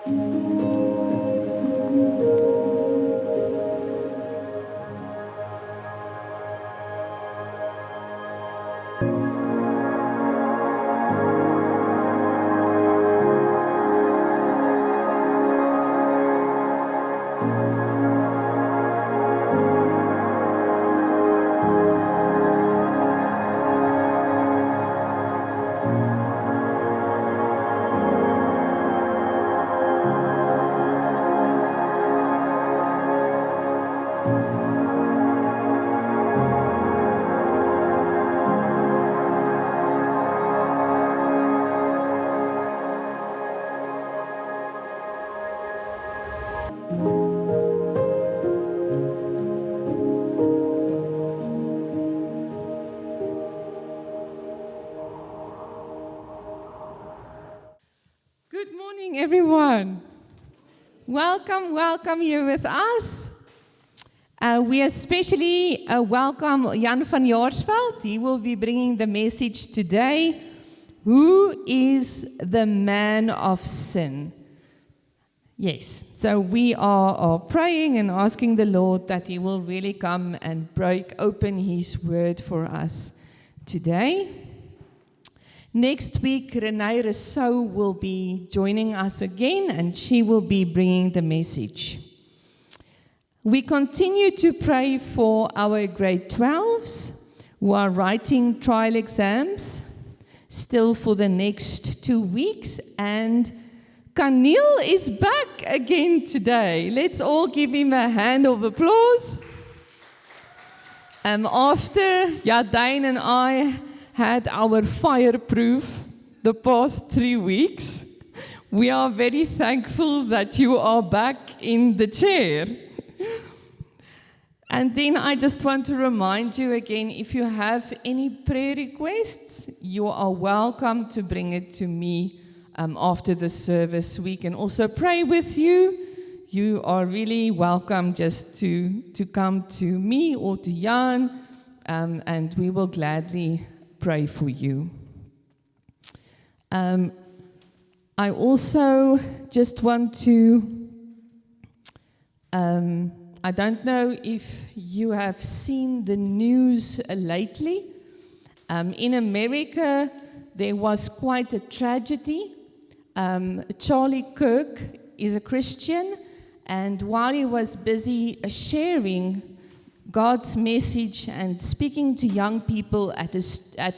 Good morning, everyone. Welcome here with us. We especially welcome Jan van Jaarsveld. He will be bringing the message today. Who is the man of sin? Yes, so we are praying and asking the Lord that He will really come and break open His word for us today. Next week, Renée Rousseau will be joining us again, and she will be bringing the message. We continue to pray for our grade 12s who are writing trial exams, still for the next 2 weeks, and Kanil is back again today. Let's all give him a hand of applause. After Jadine and I had our fireproof the past 3 weeks, we are very thankful that you are back in the chair. And then I just want to remind you again, if you have any prayer requests, you are welcome to bring it to me after the service. We can also pray with you. You are really welcome just to come to me or to Jan, and we will gladly pray for you. I also just want to, I don't know if you have seen the news lately. In America, there was quite a tragedy. Charlie Kirk is a Christian, and while he was busy sharing God's message and speaking to young people at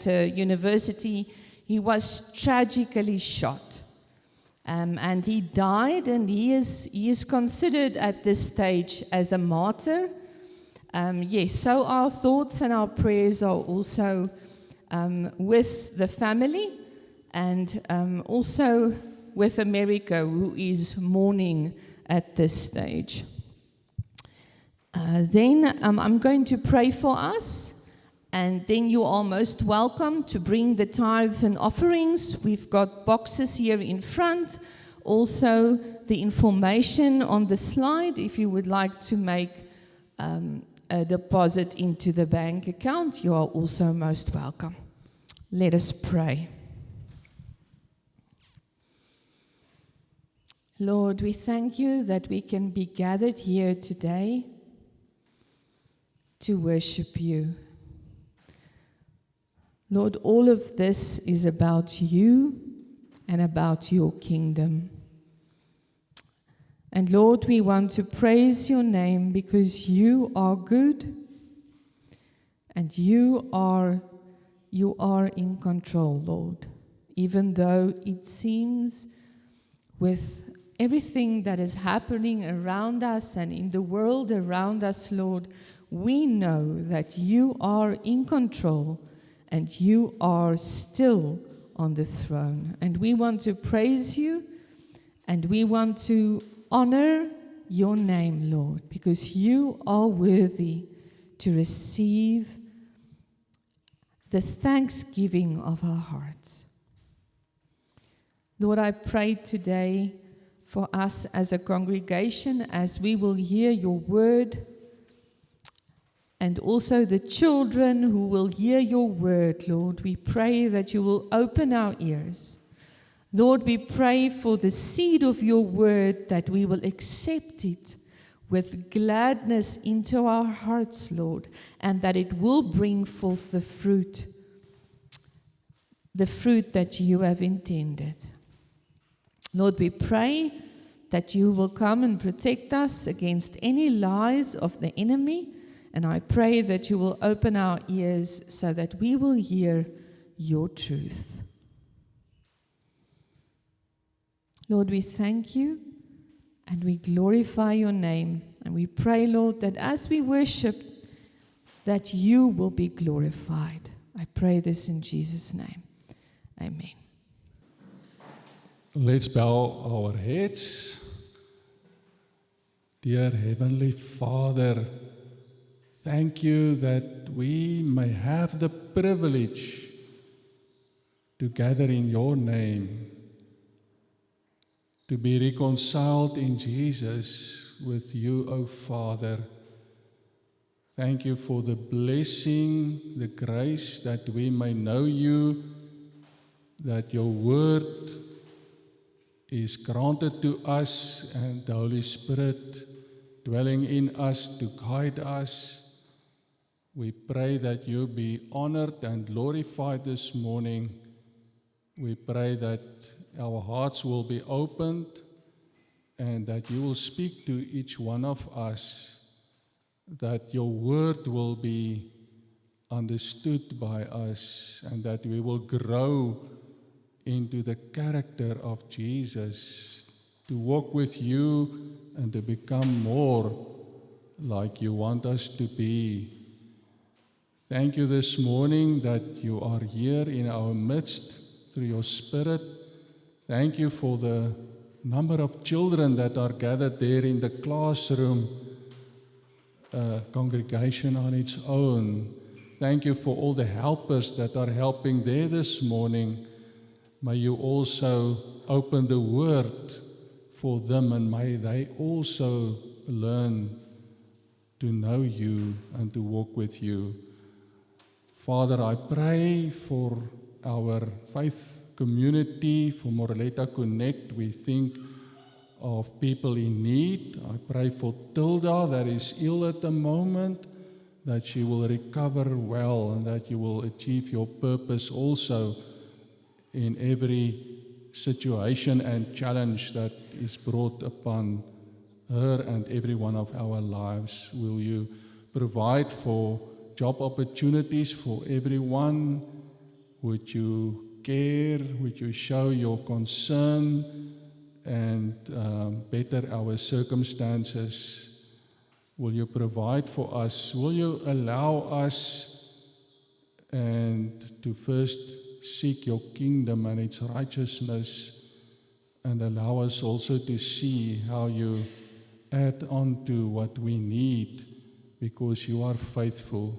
a university, he was tragically shot. And he died, and he is considered at this stage as a martyr. Yes, so our thoughts and our prayers are also with the family, and also with America, who is mourning at this stage. Then I'm going to pray for us, and then you are most welcome to bring the tithes and offerings. We've got boxes here in front, also the information on the slide if you would like to make a deposit into the bank account. You are also most welcome. Let us pray. Lord, we thank you that we can be gathered here today to worship you. Lord, all of this is about you and about your kingdom. And Lord, we want to praise your name because you are good and you are in control, Lord. Even though it seems with everything that is happening around us and in the world around us, Lord, we know that you are in control and you are still on the throne. And we want to praise you and we want to honor your name, Lord, because you are worthy to receive the thanksgiving of our hearts. Lord, I pray today for us as a congregation, as we will hear your word, and also the children who will hear your word, Lord. We pray that you will open our ears, Lord, we pray for the seed of your word, that we will accept it with gladness into our hearts, Lord, and that it will bring forth the fruit that you have intended. Lord, we pray that you will come and protect us against any lies of the enemy, and I pray that you will open our ears so that we will hear your truth. Lord, we thank you and we glorify your name, and we pray, Lord, that as we worship, that you will be glorified. I pray this in Jesus' name. Amen. Let's bow our heads. Dear Heavenly Father, thank you that we may have the privilege to gather in your name, to be reconciled in Jesus with you, O Father. Thank you for the blessing, the grace that we may know you, that your word is granted to us, and the Holy Spirit dwelling in us to guide us. We pray that you be honored and glorified this morning. We pray that our hearts will be opened and that you will speak to each one of us, that your word will be understood by us, and that we will grow into the character of Jesus, to walk with you and to become more like you want us to be. Thank you this morning that you are here in our midst through your Spirit. Thank you for the number of children that are gathered there in the classroom, congregation on its own. Thank you for all the helpers that are helping there this morning. May you also open the word for them, and may they also learn to know you and to walk with you. Father, I pray for our faith community, for Moreleta Connect. We think of people in need. I pray for Tilda that is ill at the moment, that she will recover well, and that you will achieve your purpose also in every situation and challenge that is brought upon her and every one of our lives. Will you provide for job opportunities for everyone? Would you care? Would you show your concern and better our circumstances? Will you provide for us? Will you allow us and to first seek your kingdom and its righteousness, and allow us also to see how you add on to what we need, because you are faithful.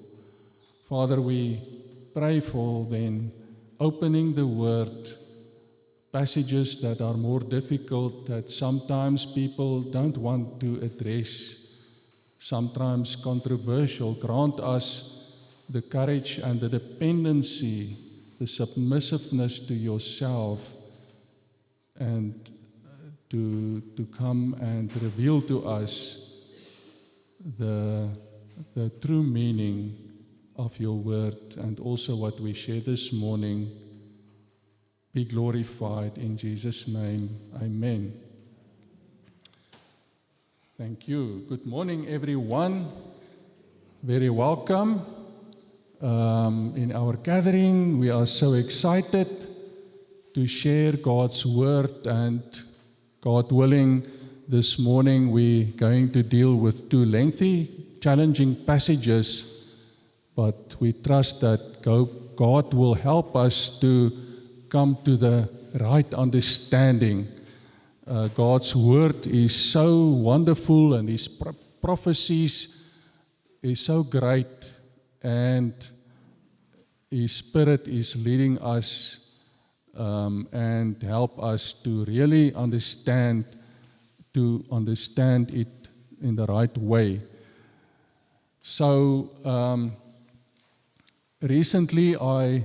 Father, we pray for then opening the word, passages that are more difficult, that sometimes people don't want to address, sometimes controversial. Grant us the courage and the dependency, the submissiveness to yourself, and to come and reveal to us the true meaning of your word, and also what we share this morning. Be glorified in Jesus' name. Amen. Thank you. Good morning, everyone. Very welcome. In our gathering, we are so excited to share God's word, and God willing, this morning we're going to deal with two lengthy, challenging passages, but we trust that God will help us to come to the right understanding. God's word is so wonderful, and His prophecies is so great, and His Spirit is leading us and help us to really understand it in the right way. So recently I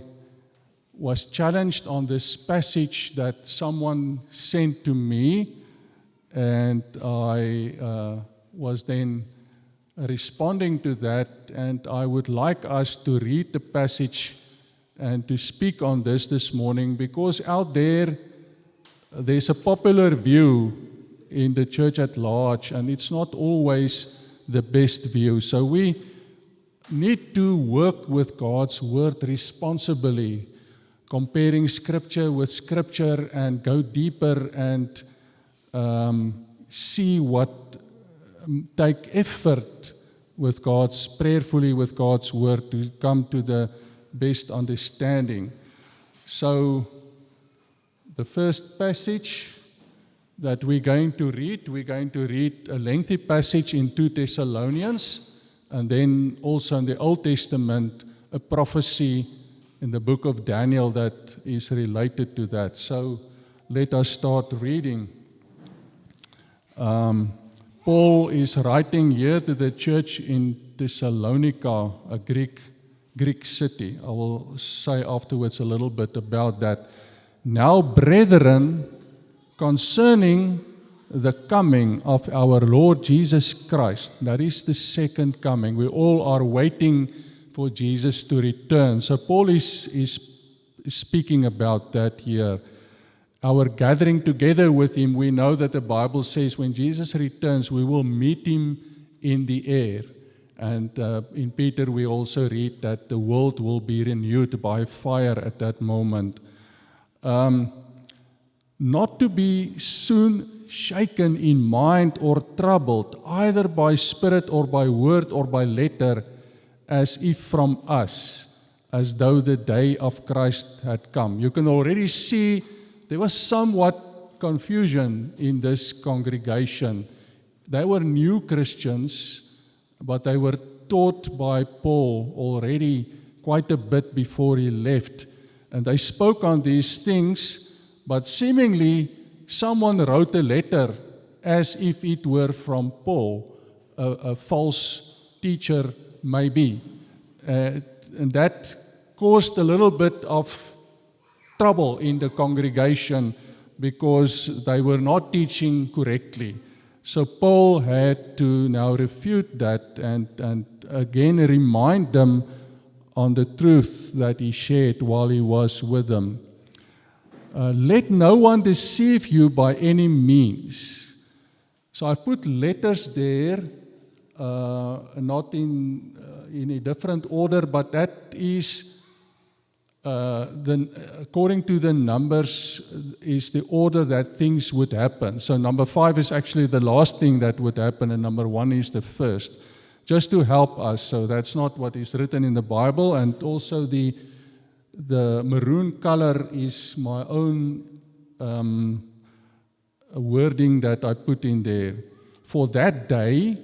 was challenged on this passage that someone sent to me, and I was then responding to that, and I would like us to read the passage and to speak on this morning, because out there's a popular view in the church at large, and it's not always the best view. So we need to work with God's word responsibly, comparing scripture with scripture, and go deeper and see what take effort with prayerfully with God's word to come to the best understanding. So the first passage that we're going to read a lengthy passage in 2 Thessalonians, and then also in the Old Testament, a prophecy in the book of Daniel that is related to that. So let us start reading. Paul is writing here to the church in Thessalonica, a Greek city. I will say afterwards a little bit about that. Now, brethren, concerning the coming of our Lord Jesus Christ, that is the second coming. We all are waiting for Jesus to return. So Paul is speaking about that here. Our gathering together with him, we know that the Bible says when Jesus returns, we will meet him in the air. And in Peter, we also read that the world will be renewed by fire at that moment. Not to be soon shaken in mind or troubled, either by spirit or by word or by letter, as if from us, as though the day of Christ had come. You can already see there was somewhat confusion in this congregation. They were new Christians, but they were taught by Paul already quite a bit before he left. And they spoke on these things, but seemingly someone wrote a letter as if it were from Paul, a false teacher maybe. And that caused a little bit of trouble in the congregation because they were not teaching correctly. So Paul had to now refute that and again remind them on the truth that he shared while he was with them. Let no one deceive you by any means. So I've put letters there, not in a different order, but that is according to the numbers is the order that things would happen. So number 5 is actually the last thing that would happen, and number 1 is the first, just to help us. So that's not what is written in the Bible, and also the maroon color is my own wording that I put in there. For that day,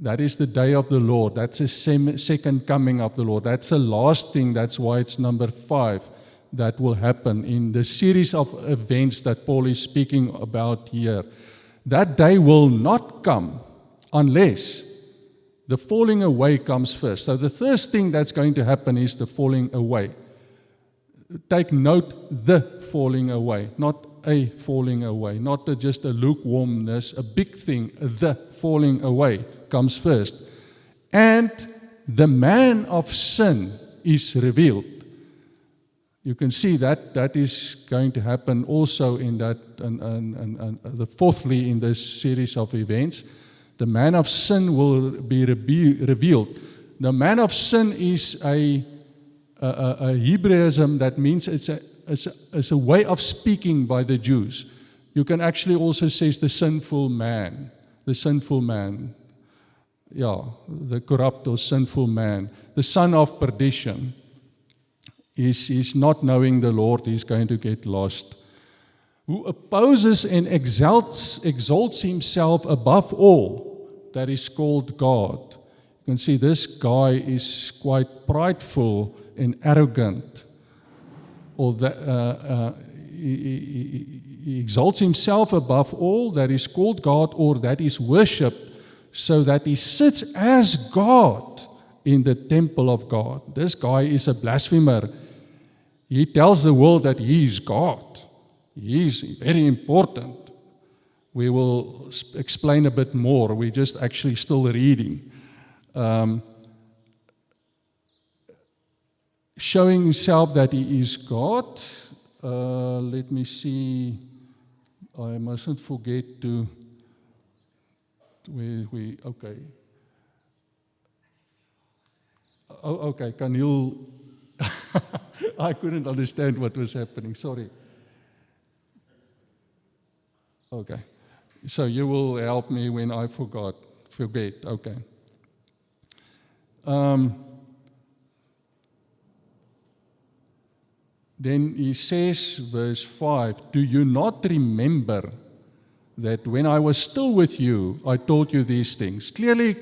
that is the day of the Lord. That's the second coming of the Lord. That's the last thing. That's why it's number 5 that will happen in the series of events that Paul is speaking about here. That day will not come unless the falling away comes first. So the first thing that's going to happen is the falling away. Take note, the falling away, not a falling away, not just a lukewarmness, a big thing. The falling away comes first. And the man of sin is revealed. You can see that is going to happen also in that, the fourthly in this series of events. The man of sin will be revealed. The man of sin is a Hebraism that means it's a way of speaking by the Jews. You can actually also say the sinful man. The sinful man. Yeah, the corrupt or sinful man. The son of perdition. He's not knowing the Lord. He's going to get lost. Who opposes and exalts himself above all that is called God. You can see this guy is quite prideful and arrogant. Or he exalts himself above all that is called God or that is worshipped, so that he sits as God in the temple of God. This guy is a blasphemer. He tells the world that he is God. He is very important. We will explain a bit more. We're just actually still reading. Showing himself that he is God. Let me see. I mustn't forget to. Okay. Oh, okay. Can you? I couldn't understand what was happening. Sorry. Okay. So you will help me when I forget. Okay. Then he says, verse 5, do you not remember that when I was still with you, I told you these things? Clearly,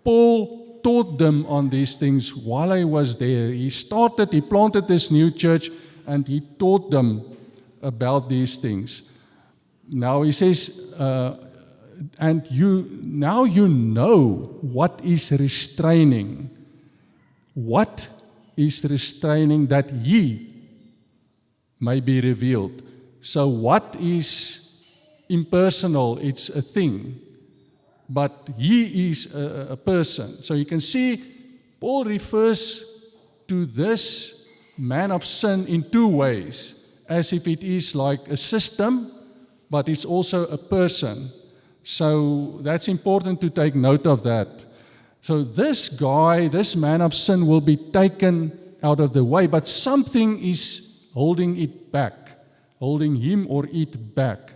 Paul taught them on these things while I was there. He planted this new church, and he taught them about these things. Now he says, now you know what is restraining. What is restraining that ye may be revealed. So what is impersonal? It's a thing. But he is a person. So you can see Paul refers to this man of sin in two ways, as if it is like a system, but it's also a person. So that's important to take note of that. So this guy, this man of sin, will be taken out of the way, but something is holding it back, holding him or it back.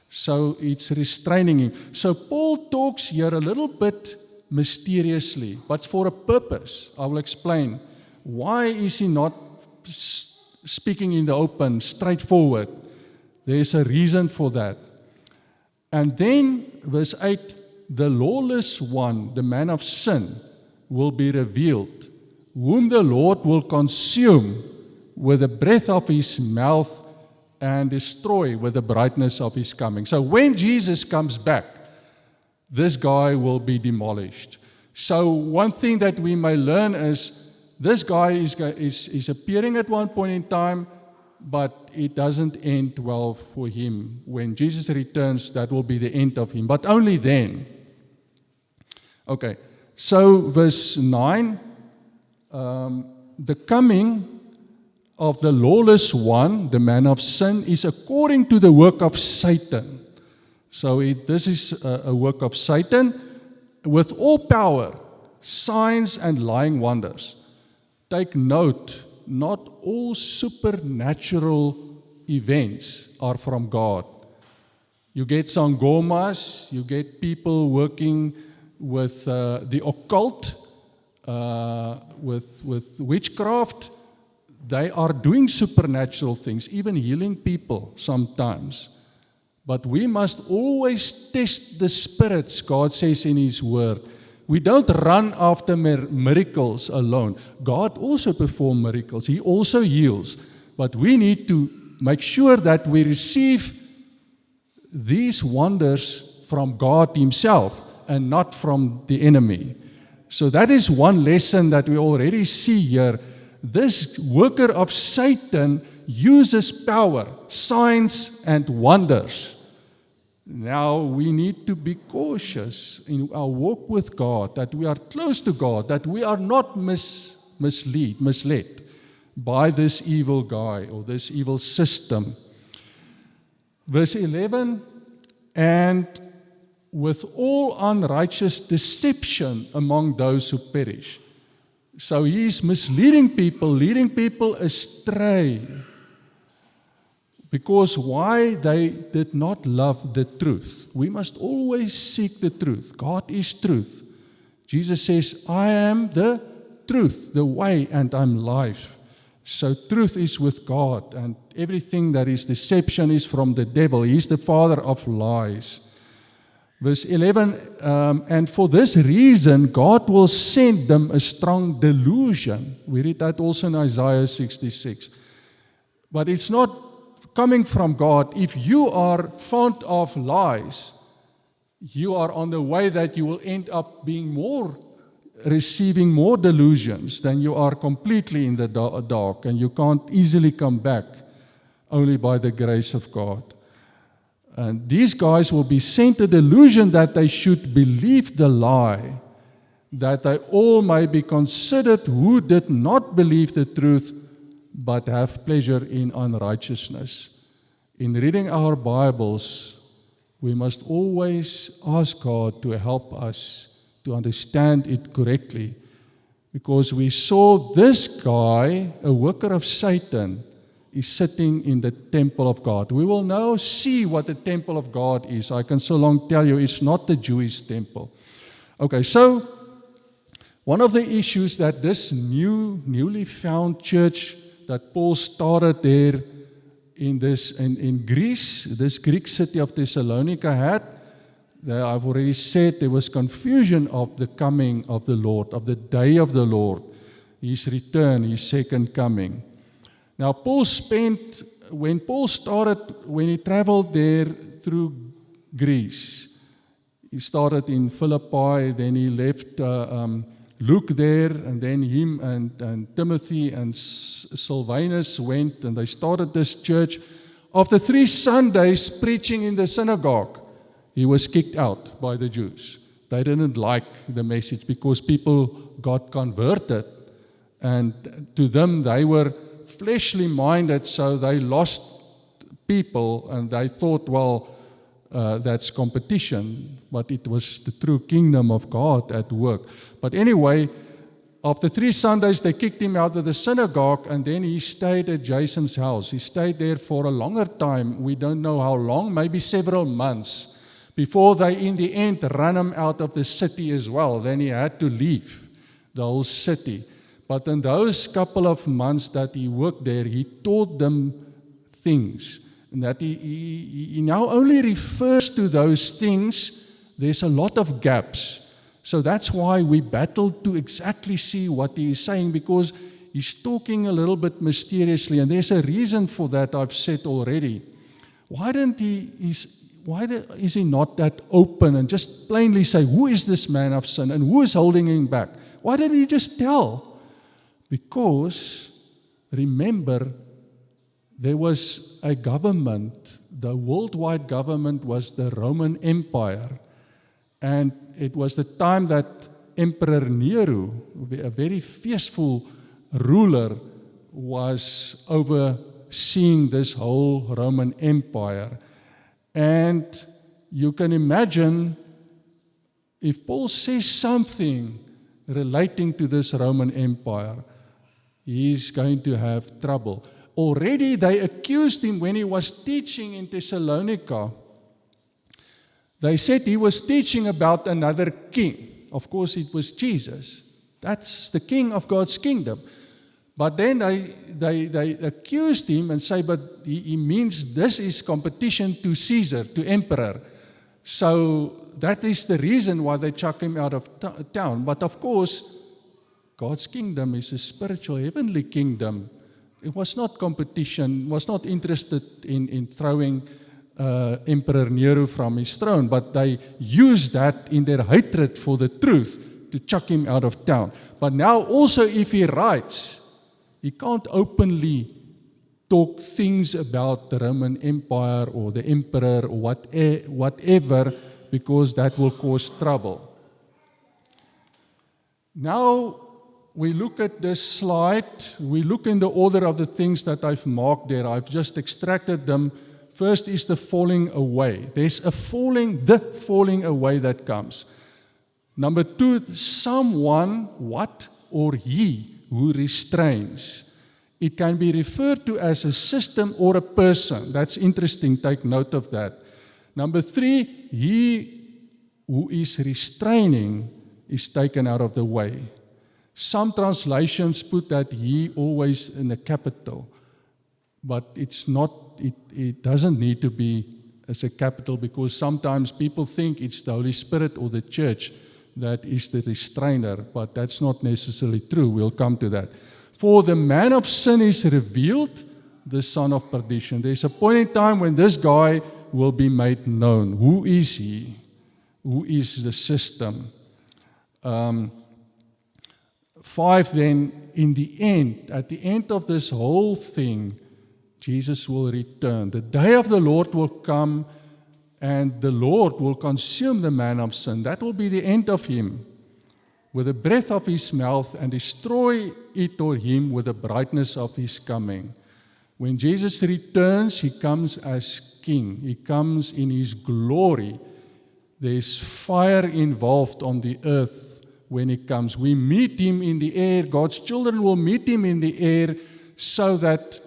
So it's restraining him. So Paul talks here a little bit mysteriously, but for a purpose. I will explain. Why is he not speaking in the open, straightforward? There's a reason for that. And then, verse 8, the lawless one, the man of sin, will be revealed, whom the Lord will consume with the breath of his mouth and destroy with the brightness of his coming. So when Jesus comes back, this guy will be demolished. So one thing that we may learn is this guy is appearing at one point in time, but it doesn't end well for him. When Jesus returns, that will be the end of him, but only then. Okay, so verse 9, the coming of the lawless one, the man of sin, is according to the work of Satan. So this is a work of Satan with all power, signs and lying wonders. Take note, not all supernatural events are from God. You get sangomas, you get people working with the occult, with witchcraft. They are doing supernatural things, even healing people sometimes. But we must always test the spirits, God says in His Word. We don't run after miracles alone. God also performs miracles. He also heals. But we need to make sure that we receive these wonders from God Himself and not from the enemy. So that is one lesson that we already see here. This worker of Satan uses power, signs, and wonders. Now we need to be cautious in our walk with God, that we are close to God, that we are not misled by this evil guy or this evil system. Verse 11, and with all unrighteous deception among those who perish. So he is misleading people, leading people astray. Because why? They did not love the truth. We must always seek the truth. God is truth. Jesus says, I am the truth, the way, and I'm life. So truth is with God, and everything that is deception is from the devil. He is the father of lies. Verse 11, and for this reason, God will send them a strong delusion. We read that also in Isaiah 66. But it's not coming from God. If you are fond of lies, you are on the way that you will end up being more receiving more delusions, then you are completely in the dark and you can't easily come back only by the grace of God. And these guys will be sent a delusion that they should believe the lie, that they all may be considered who did not believe the truth, but have pleasure in unrighteousness. In reading our Bibles, we must always ask God to help us to understand it correctly, because we saw this guy, a worker of Satan, is sitting in the temple of God. We will now see what the temple of God is. I can so long tell you it's not the Jewish temple. Okay, so one of the issues that this newly found church that Paul started there in Greece, this Greek city of Thessalonica had, I've already said there was confusion of the coming of the Lord, of the day of the Lord, His return, His second coming. Now, when he traveled there through Greece, he started in Philippi, then he left Luke there, and then him and Timothy and Silvanus went, and they started this church. After 3 Sundays preaching in the synagogue, he was kicked out by the Jews. They didn't like the message because people got converted, and to them they were fleshly minded, so they lost people, and they thought, well, that's competition, but it was the true kingdom of God at work. But anyway, after 3 Sundays, they kicked him out of the synagogue, and then he stayed at Jason's house. He stayed there for a longer time. We don't know how long, maybe several months, before they, in the end, ran him out of the city as well. Then he had to leave the whole city. But in those couple of months that he worked there, he taught them things. And that he now only refers to those things. There's a lot of gaps. So that's why we battled to exactly see what he is saying, because he's talking a little bit mysteriously. And there's a reason for that, I've said already. Why is he not that open and just plainly say, who is this man of sin and who is holding him back? Why didn't he just tell? Because, remember, there was a government. The worldwide government was the Roman Empire. And it was the time that Emperor Nero, a very fierceful ruler, was overseeing this whole Roman Empire. And you can imagine, if Paul says something relating to this Roman Empire, he's going to have trouble. Already they accused him when he was teaching in Thessalonica. They said he was teaching about another king. Of course, it was Jesus. That's the king of God's kingdom. But then they accused him and say, but he means this is competition to Caesar, to emperor. So that is the reason why they chuck him out of town. But of course, God's kingdom is a spiritual, heavenly kingdom. It was not competition, was not interested in throwing Emperor Nero from his throne, but they used that in their hatred for the truth to chuck him out of town. But now also if he writes, he can't openly talk things about the Roman Empire or the emperor or whatever, because that will cause trouble. Now we look at this slide. We look in the order of the things that I've marked there. I've just extracted them. First is the falling away. There's the falling away that comes. Number 2, someone, what, or he who restrains. It can be referred to as a system or a person. That's interesting. Take note of that. Number 3, he who is restraining is taken out of the way. Some translations put that he always in a capital, but it's not. It doesn't need to be as a capital, because sometimes people think it's the Holy Spirit or the church that is the restrainer, but that's not necessarily true. We'll come to that. For the man of sin is revealed, the son of perdition. There's a point in time when this guy will be made known. Who is he? Who is the system? 5 then, in the end, at the end of this whole thing, Jesus will return. The day of the Lord will come, and the Lord will consume the man of sin. That will be the end of him, with the breath of his mouth, and destroy it or him with the brightness of his coming. When Jesus returns, he comes as king. He comes in his glory. There's fire involved on the earth when he comes. We meet him in the air. God's children will meet him in the air, so that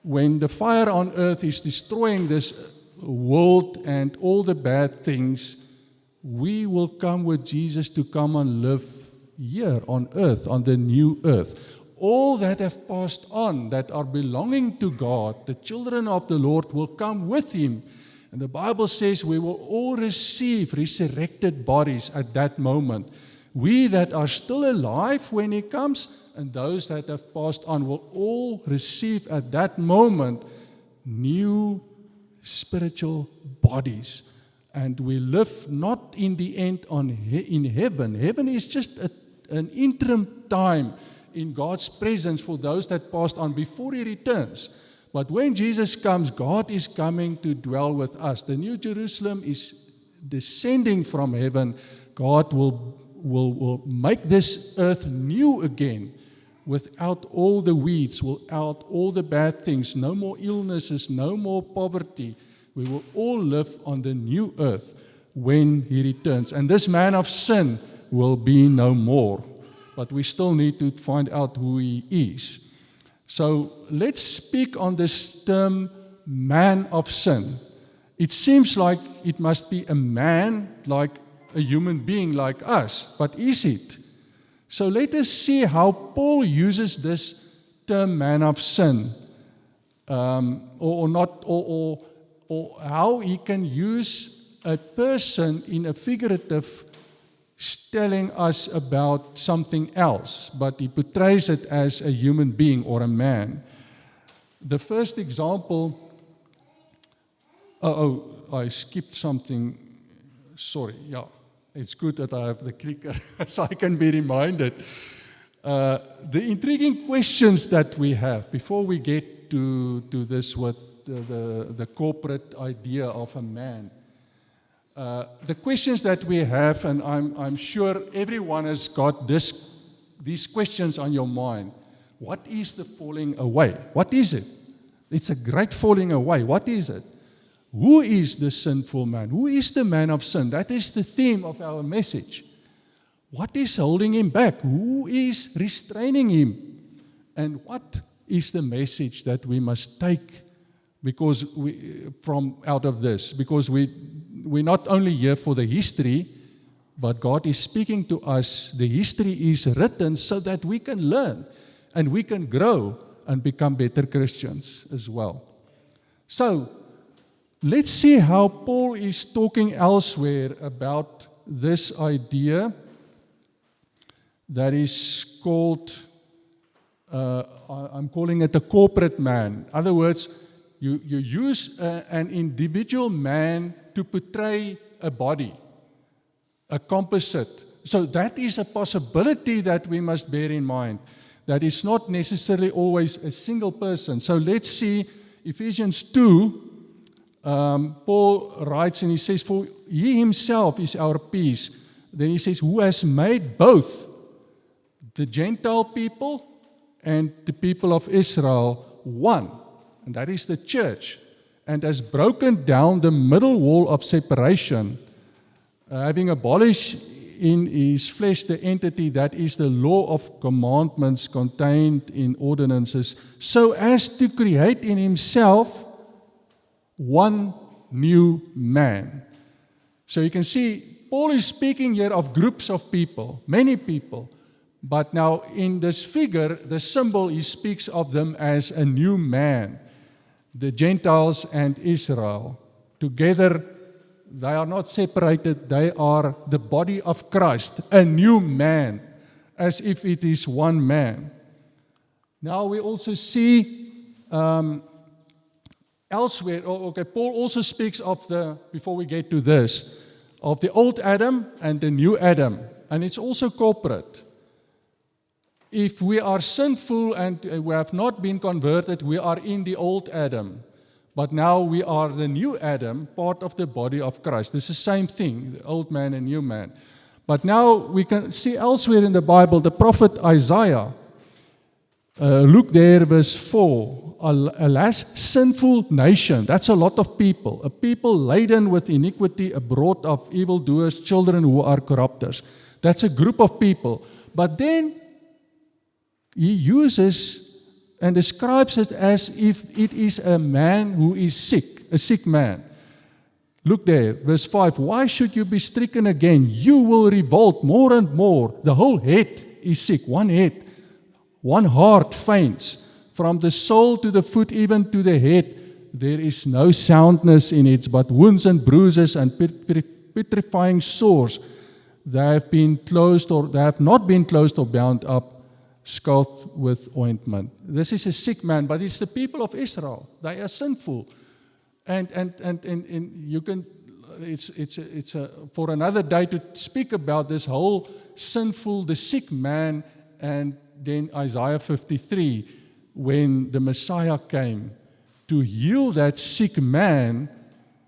when the fire on earth is destroying this world and all the bad things, we will come with Jesus to come and live here on earth, on the new earth. All that have passed on, that are belonging to God, the children of the Lord, will come with him. And the Bible says we will all receive resurrected bodies at that moment. We that are still alive when he comes, and those that have passed on, will all receive at that moment new spiritual bodies. And we live not in the end in heaven. Heaven is just an interim time in God's presence for those that passed on before he returns. But when Jesus comes, God is coming to dwell with us. The New Jerusalem is descending from heaven. God will make this earth new again, without all the weeds, without all the bad things, no more illnesses, no more poverty. We will all live on the new earth when he returns. And this man of sin will be no more. But we still need to find out who he is. So let's speak on this term, man of sin. It seems like it must be a man, like a human being like us, but is it? So let us see how Paul uses this term, man of sin, or how he can use a person in a figurative telling us about something else, but he portrays it as a human being or a man. The first example, I skipped something. Sorry, yeah. It's good that I have the clicker so I can be reminded. The intriguing questions that we have before we get to this with the corporate idea of a man. The questions that we have, and I'm sure everyone has got these questions on your mind. What is the falling away? What is it? It's a great falling away. What is it? Who is the sinful man? Who is the man of sin? That is the theme of our message. What is holding him back? Who is restraining him? And what is the message that we must take from out of this? Because we're not only here for the history, but God is speaking to us. The history is written so that we can learn and we can grow and become better Christians as well. So, let's see how Paul is talking elsewhere about this idea that is called, I'm calling it a corporate man. In other words, you use an individual man to portray a body, a composite. So that is a possibility that we must bear in mind. That is not necessarily always a single person. So let's see Ephesians 2. Paul writes and he says, for he himself is our peace. Then he says, who has made both the Gentile people and the people of Israel one. And that is the church. And has broken down the middle wall of separation, having abolished in his flesh the entity that is the law of commandments contained in ordinances, so as to create in himself one new man. So you can see, Paul is speaking here of groups of people, many people. But now in this figure, the symbol, he speaks of them as a new man. The Gentiles and Israel. Together, they are not separated. They are the body of Christ, a new man, as if it is one man. Now we also see elsewhere, Paul also speaks of before we get to this, of the old Adam and the new Adam. And it's also corporate. if we are sinful and we have not been converted, we are in the old Adam. But now we are the new Adam, part of the body of Christ. This is the same thing, the old man and new man. But now we can see elsewhere in the Bible, the prophet Isaiah. Look there, verse 4. Alas, sinful nation. That's a lot of people. A people laden with iniquity, a brood of evildoers, children who are corrupters. That's a group of people. But then he uses and describes it as if it is a man who is sick, a sick man. Look there, verse 5. Why should you be stricken again? You will revolt more and more. The whole head is sick, one head. One heart faints. From the soul to the foot, even to the head, there is no soundness in it, but wounds and bruises and putrefying sores. They have been closed, or they have not been closed or bound up, scathed with ointment. This is a sick man, but it's the people of Israel. They are sinful, and you can. It's for another day to speak about this whole sinful, the sick man, and then Isaiah 53, when the Messiah came to heal that sick man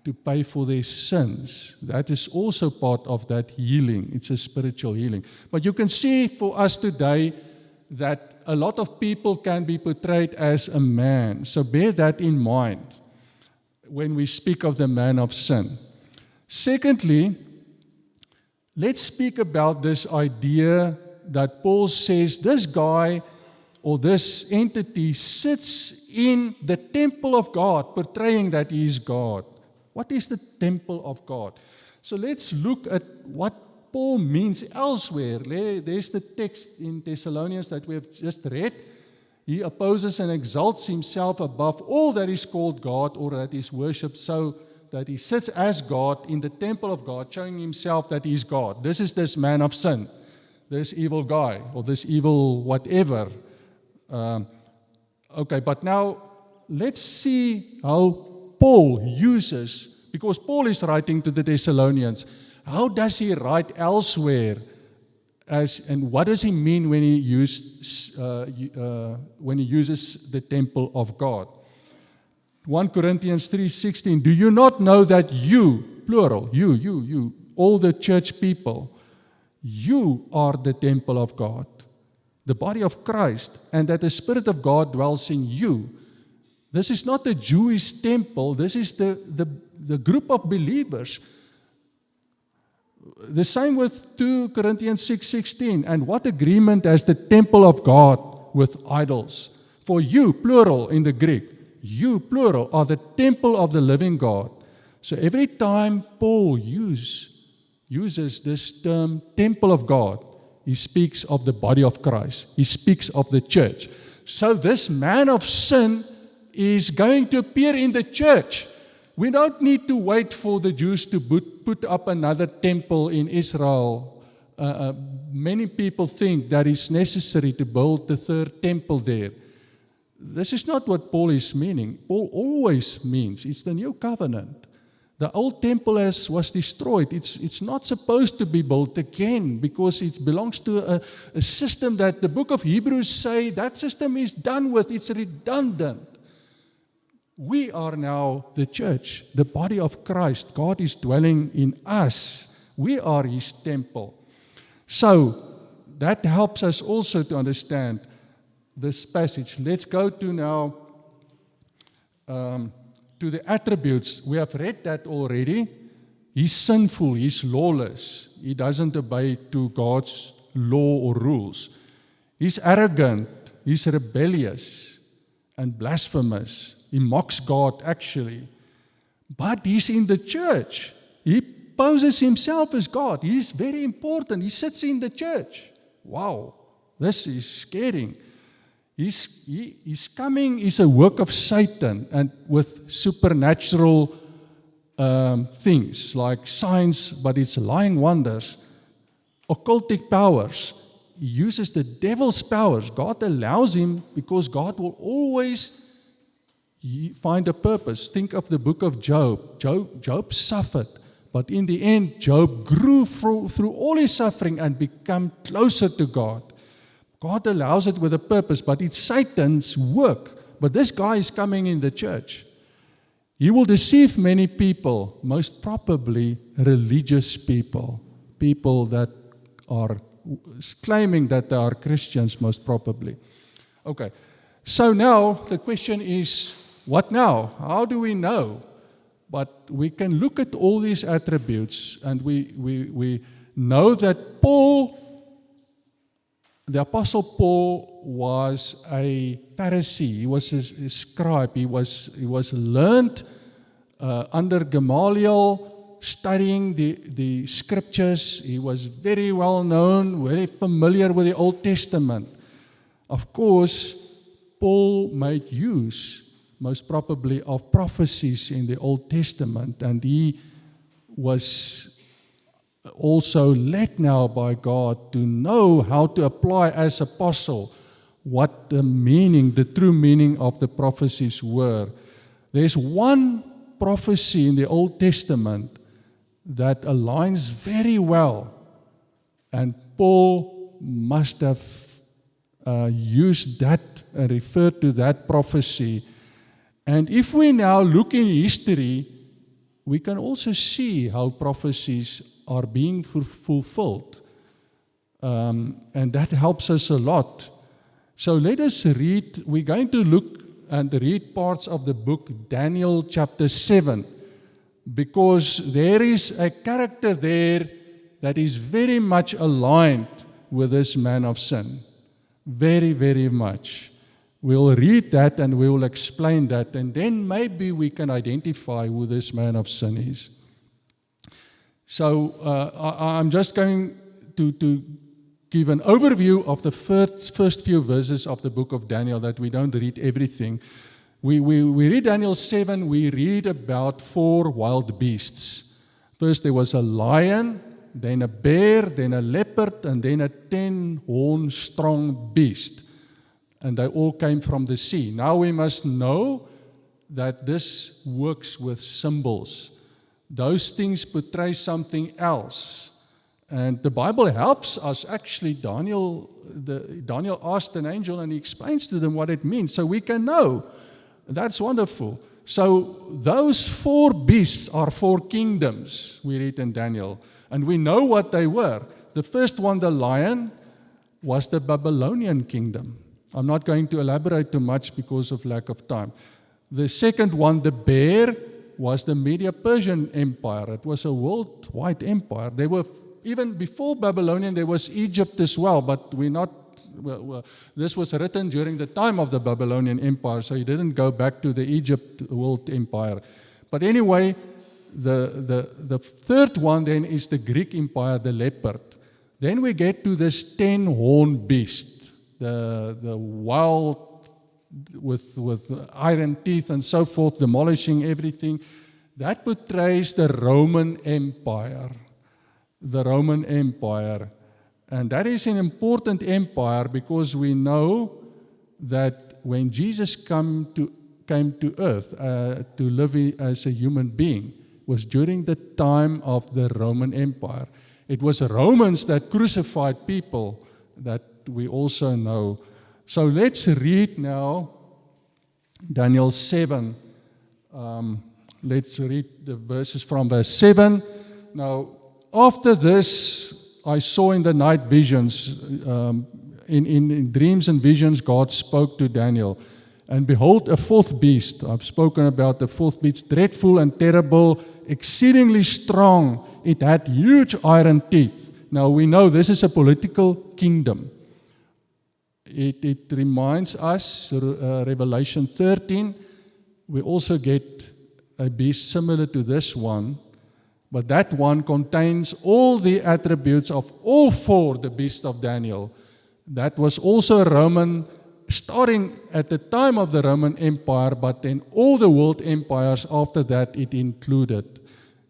to pay for their sins. That is also part of that healing. It's a spiritual healing. But you can see for us today that a lot of people can be portrayed as a man. So bear that in mind when we speak of the man of sin. Secondly, let's speak about this idea that Paul says this guy or this entity sits in the temple of God, portraying that he is God. What is the temple of God? So let's look at what Paul means elsewhere. There's the text in Thessalonians that we have just read. He opposes and exalts himself above all that is called God or that is worshipped, so that he sits as God in the temple of God, showing himself that he is God. This is this man of sin, this evil guy, or this evil whatever. Okay, but now let's see how Paul uses, because Paul is writing to the Thessalonians, how does he write elsewhere, and what does he mean when he uses the temple of God? 1 Corinthians 3:16, do you not know that you, plural, you, all the church people, you are the temple of God, the body of Christ, and that the Spirit of God dwells in you? This is not a Jewish temple, this is the group of believers. The same with 2 Corinthians 6:16, and what agreement has the temple of God with idols? For you, plural in the Greek, you, plural, are the temple of the living God. So every time Paul uses this term, temple of God, he speaks of the body of Christ. He speaks of the church. So this man of sin is going to appear in the church. We don't need to wait for the Jews to put up another temple in Israel. Many people think that it's necessary to build the third temple there. This is not what Paul is meaning. Paul always means it's the new covenant. The old temple was destroyed. It's not supposed to be built again because it belongs to a system that the book of Hebrews say that system is done with. It's redundant. We are now the church, the body of Christ. God is dwelling in us. We are His temple. So that helps us also to understand this passage. Let's go to now to the attributes. We have read that already. He's sinful, he's lawless. He doesn't obey to God's law or rules. He's arrogant, he's rebellious and blasphemous. He mocks God actually. But he's in the church. He poses himself as God. He's very important. He sits in the church. Wow, this is scaring. His coming is a work of Satan, and with supernatural things like signs, but it's lying wonders, occultic powers. He uses the devil's powers. God allows him because God will always find a purpose. Think of the book of Job. Job suffered, but in the end, Job grew through all his suffering and became closer to God. God allows it with a purpose, but it's Satan's work. But this guy is coming in the church. He will deceive many people, most probably religious people, people that are claiming that they are Christians, most probably. Okay, so now the question is, what now? How do we know? But we can look at all these attributes, and we know that Paul, the Apostle Paul, was a Pharisee. He was a scribe. He was learned under Gamaliel, studying the scriptures. He was very well known, very familiar with the Old Testament. Of course, Paul made use, most probably, of prophecies in the Old Testament, and he was also led now by God to know how to apply as apostle what the meaning, the true meaning of the prophecies were. There's one prophecy in the Old Testament that aligns very well, and Paul must have used that and referred to that prophecy. And if we now look in history, we can also see how prophecies are being fulfilled. And that helps us a lot. So let us read, we're going to look and read parts of the book Daniel chapter 7, because there is a character there that is very much aligned with this man of sin. Very, very much. We'll read that and we will explain that, and then maybe we can identify who this man of sin is. So I'm just going to give an overview of the first few verses of the book of Daniel, that we don't read everything. We read Daniel 7, we read about 4 wild beasts. First there was a lion, then a bear, then a leopard, and then a 10-horn strong beast. And they all came from the sea. Now we must know that this works with symbols. Those things portray something else. And the Bible helps us. Actually, Daniel asked an angel and he explains to them what it means, so we can know. That's wonderful. So those 4 beasts are 4 kingdoms, we read in Daniel. And we know what they were. The first one, the lion, was the Babylonian kingdom. I'm not going to elaborate too much because of lack of time. The second one, the bear, was the Medo-Persian Empire. It was a worldwide empire. There were, even before Babylonian, there was Egypt as well, but this was written during the time of the Babylonian Empire, so it didn't go back to the Egypt world empire. But anyway, the third one then is the Greek Empire, the leopard. Then we get to this 10-horn beast, the wild with iron teeth and so forth, demolishing everything. That portrays the Roman Empire. The Roman Empire. And that is an important empire because we know that when Jesus came to earth to live as a human being, was during the time of the Roman Empire. It was Romans that crucified people, that we also know. So let's read now Daniel 7. Let's read the verses from verse 7. Now, after this, I saw in the night visions, in dreams and visions, God spoke to Daniel. And behold, a 4th beast. I've spoken about the 4th beast, dreadful and terrible, exceedingly strong. It had huge iron teeth. Now we know this is a political kingdom. It reminds us, Revelation 13, we also get a beast similar to this one, but that one contains all the attributes of all 4 the beasts of Daniel. That was also a Roman, starting at the time of the Roman Empire, but then all the world empires after that it included.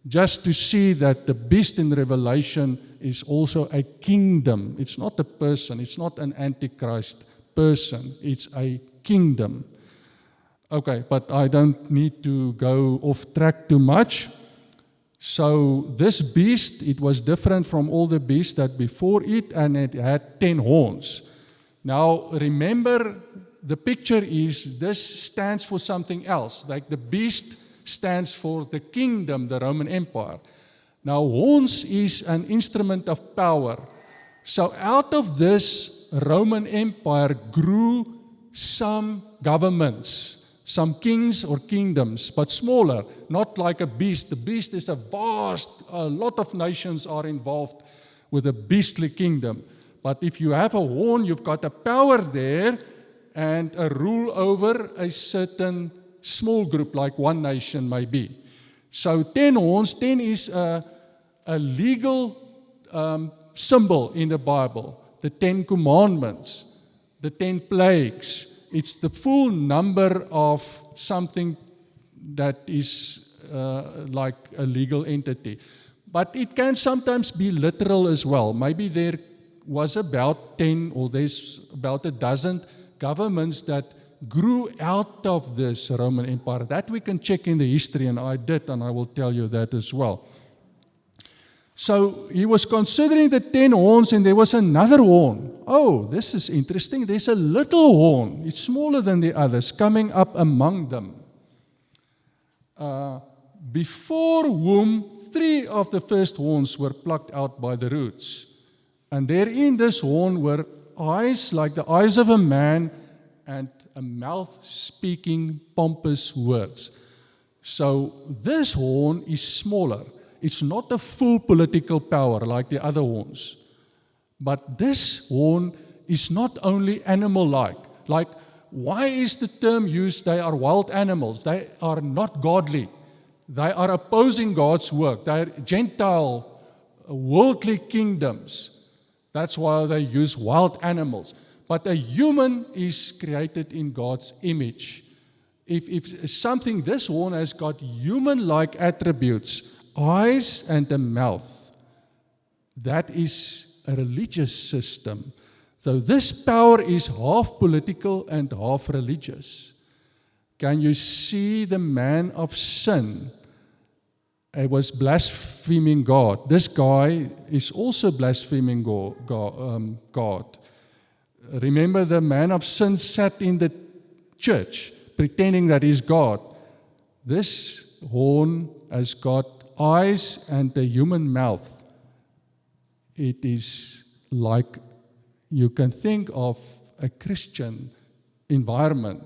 Just to see that the beast in Revelation is also a kingdom. It's not a person. It's not an antichrist person. It's a kingdom. Okay, but I don't need to go off track too much. So this beast, it was different from all the beasts that before it, and it had 10 horns. Now, remember, the picture is this stands for something else. Like the beast stands for the kingdom, the Roman Empire. Now, horns is an instrument of power. So out of this Roman Empire grew some governments, some kings or kingdoms, but smaller, not like a beast. The beast is a lot of nations are involved with a beastly kingdom. But if you have a horn, you've got a power there and a rule over a certain small group, like one nation maybe. So 10 horns, 10 is a legal symbol in the Bible. The 10 commandments, the 10 plagues. It's the full number of something that is like a legal entity. But it can sometimes be literal as well. Maybe there was about 10 or there's about a dozen governments that grew out of this Roman Empire. That we can check in the history, and I did, and I will tell you that as well. So he was considering the 10 horns, and there was another horn. Oh, this is interesting. There's a little horn. It's smaller than the others, coming up among them. Before whom 3 of the first horns were plucked out by the roots. And there in this horn were eyes like the eyes of a man, and a mouth speaking pompous words. So this horn is smaller. It's not a full political power like the other horns. But this horn is not only animal-like. Like, why is the term used, they are wild animals? They are not godly. They are opposing God's work. They are Gentile, worldly kingdoms. That's why they use wild animals. But a human is created in God's image. If something, this horn has got human-like attributes, eyes and a mouth, that is a religious system. So this power is half political and half religious. Can you see the man of sin? He was blaspheming God. This guy is also blaspheming God. Remember, the man of sin sat in the church pretending that he's God. This horn has got eyes and a human mouth. It is like you can think of a Christian environment.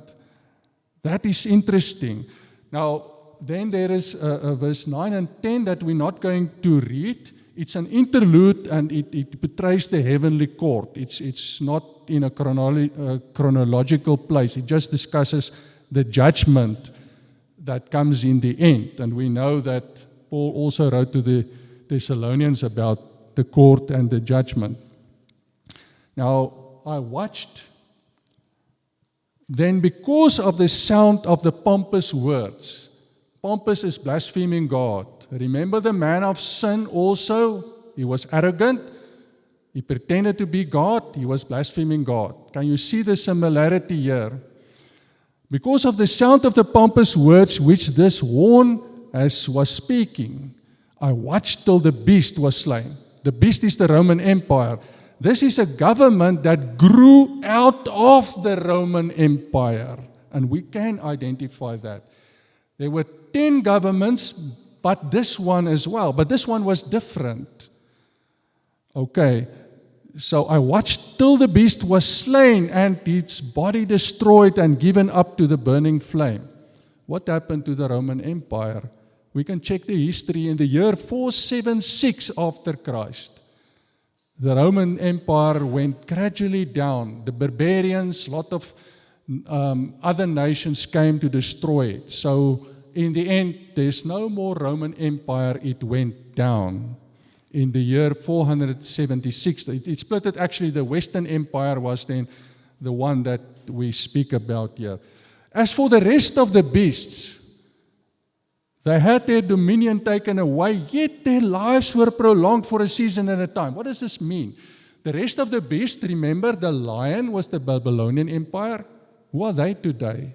That is interesting. Now, then there is verse 9 and 10 that we're not going to read. It's an interlude, and it portrays the heavenly court. It's not in a chronological place. It just discusses the judgment that comes in the end. And we know that Paul also wrote to the Thessalonians about the court and the judgment. Now, I watched. Then because of the sound of the pompous words, pompous is blaspheming God. Remember the man of sin also? He was arrogant. He pretended to be God. He was blaspheming God. Can you see the similarity here? Because of the sound of the pompous words which this horn was speaking, I watched till the beast was slain. The beast is the Roman Empire. This is a government that grew out of the Roman Empire. And we can identify that. There were 10 governments, but this one as well. But this one was different. Okay, so I watched till the beast was slain and its body destroyed and given up to the burning flame. What happened to the Roman Empire? We can check the history. In the year 476 after Christ, the Roman Empire went gradually down. The barbarians, a lot of other nations came to destroy it. So in the end, there's no more Roman Empire. It went down. In the year 476, it split it. Actually, the Western Empire was then the one that we speak about here. As for the rest of the beasts, they had their dominion taken away, yet their lives were prolonged for a season at a time. What does this mean? The rest of the beasts, remember, the lion was the Babylonian Empire. Who are they today?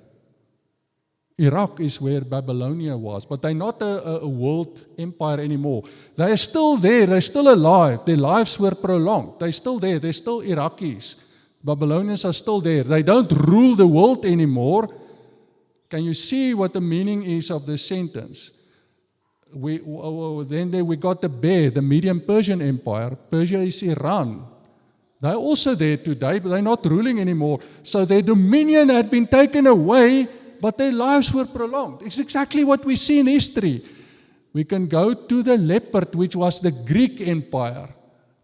Iraq is where Babylonia was, but they're not a world empire anymore. They are still there, they're still alive. Their lives were prolonged. They're still there, they're still Iraqis. Babylonians are still there. They don't rule the world anymore. Can you see what the meaning is of this sentence? Then we got the bear, the Median Persian Empire. Persia is Iran. They're also there today, but they're not ruling anymore. So their dominion had been taken away, but their lives were prolonged. It's exactly what we see in history. We can go to the leopard, which was the Greek Empire.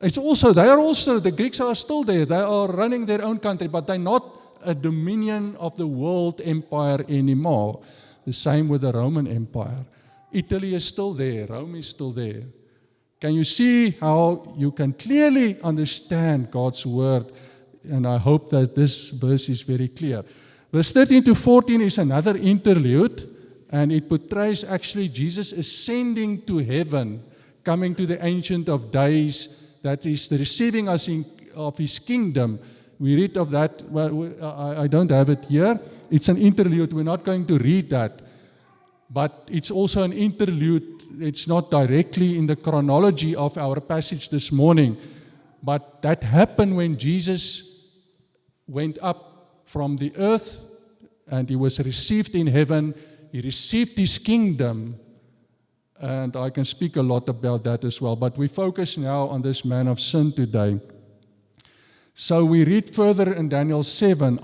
The Greeks are still there. They are running their own country, but they're not a dominion of the world empire anymore. The same with the Roman Empire. Italy is still there. Rome is still there. Can you see how you can clearly understand God's word? And I hope that this verse is very clear. Verse 13 to 14 is another interlude, and it portrays actually Jesus ascending to heaven, coming to the Ancient of Days, that is the receiving us of His kingdom. We read of that. Well, I don't have it here. It's an interlude. We're not going to read that. But it's also an interlude. It's not directly in the chronology of our passage this morning. But that happened when Jesus went up from the earth and He was received in heaven. He received His kingdom. And I can speak a lot about that as well. But we focus now on this man of sin today. So we read further in Daniel 7.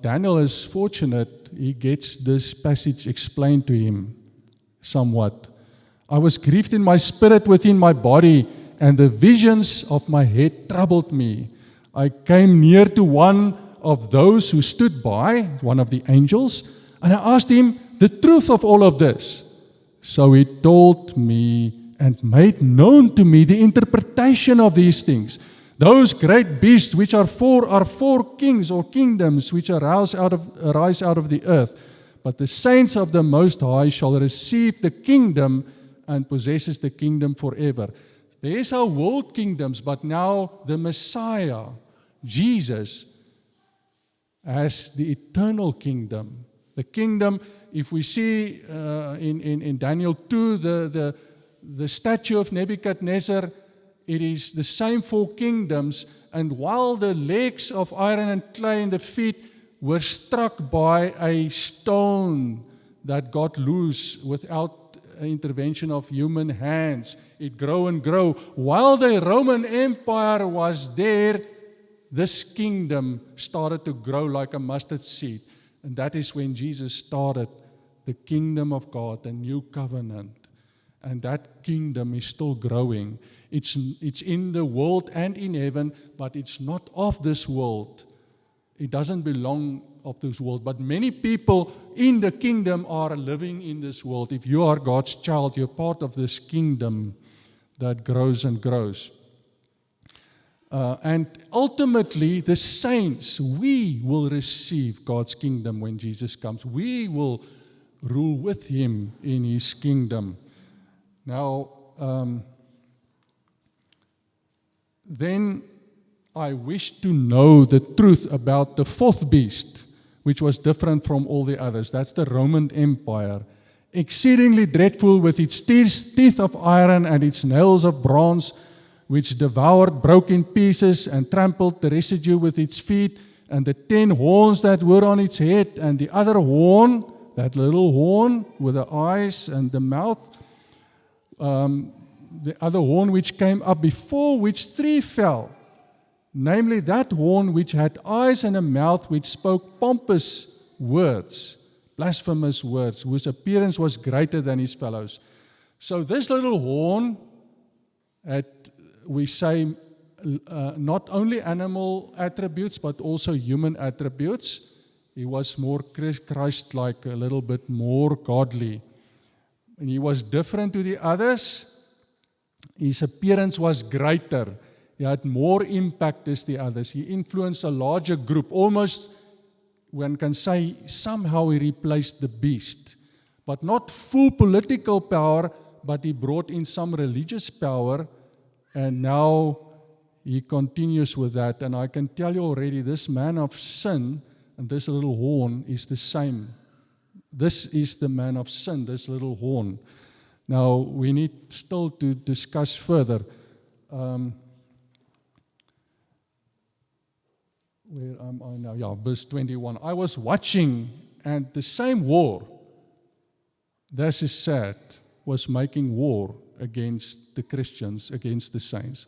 Daniel is fortunate. He gets this passage explained to him somewhat. I was grieved in my spirit within my body, and the visions of my head troubled me. I came near to one of those who stood by, one of the angels, and I asked him the truth of all of this. So he told me and made known to me the interpretation of these things. Those great beasts which are four kings or kingdoms which arise out of the earth. But the saints of the Most High shall receive the kingdom and possesses the kingdom forever. There's our world kingdoms, but now the Messiah, Jesus, has the eternal kingdom. The kingdom, if we see in Daniel 2, the statue of Nebuchadnezzar, it is the same four kingdoms, and while the legs of iron and clay and the feet were struck by a stone that got loose without intervention of human hands, it grew and grew. While the Roman Empire was there, this kingdom started to grow like a mustard seed. And that is when Jesus started the kingdom of God, a new covenant. And that kingdom is still growing. It's in the world and in heaven, but it's not of this world. It doesn't belong of this world. But many people in the kingdom are living in this world. If you are God's child, you're part of this kingdom that grows and grows. And ultimately, the saints, we will receive God's kingdom when Jesus comes. We will rule with Him in His kingdom. Now, then I wish to know the truth about the fourth beast, which was different from all the others. That's the Roman Empire. Exceedingly dreadful, with its teeth of iron and its nails of bronze, which devoured, broke in pieces, and trampled the residue with its feet, and the 10 horns that were on its head, and the other horn, that little horn with the eyes and the mouth, the other horn which came up before which 3 fell, namely that horn which had eyes and a mouth which spoke pompous words, blasphemous words, whose appearance was greater than his fellows. So this little horn had, we say, not only animal attributes but also human attributes. He was more Christ-like, a little bit more godly. And he was different to the others. His appearance was greater. He had more impact as the others. He influenced a larger group. Almost, one can say, somehow he replaced the beast. But not full political power, but he brought in some religious power. And now he continues with that. And I can tell you already, this man of sin and this little horn is the same. This is the man of sin, this little horn. Now, we need still to discuss further. where am I now? Yeah, verse 21. I was watching, and the same war, this is sad, was making war against the Christians, against the saints.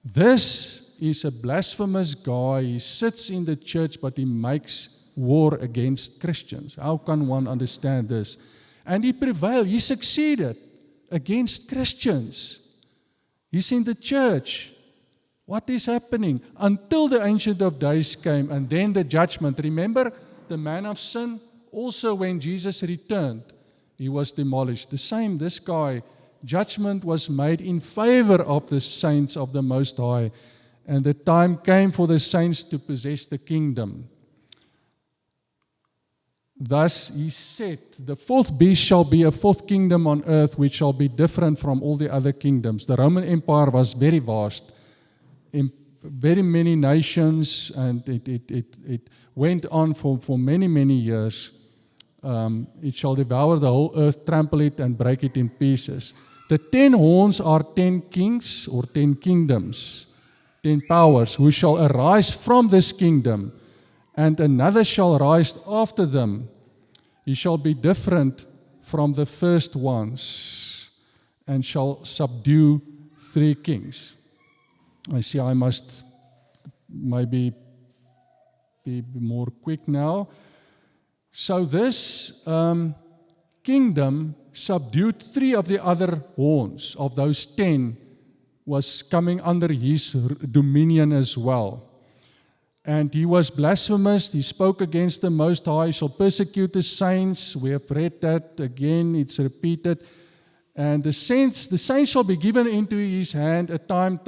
This is a blasphemous guy. He sits in the church, but he makes war against Christians. How can one understand this? And he prevailed. He succeeded against Christians. He's in the church. What is happening? Until the Ancient of Days came, and then the judgment. Remember the man of sin? Also when Jesus returned, he was demolished. The same, this guy, judgment was made in favor of the saints of the Most High. And the time came for the saints to possess the kingdom. Thus he said, the fourth beast shall be a fourth kingdom on earth, which shall be different from all the other kingdoms. The Roman Empire was very vast, in very many nations, and it went on for many, many years. It shall devour the whole earth, trample it, and break it in pieces. The 10 horns are 10 kings or 10 kingdoms, 10 powers, who shall arise from this kingdom, and another shall rise after them. He shall be different from the first ones, and shall subdue 3 kings. I see I must maybe be more quick now. So this kingdom subdued 3 of the other horns of those 10, was coming under his dominion as well. And he was blasphemous. He spoke against the Most High. He shall persecute the saints. We have read that again. It's repeated. And the saints shall be given into his hand a time,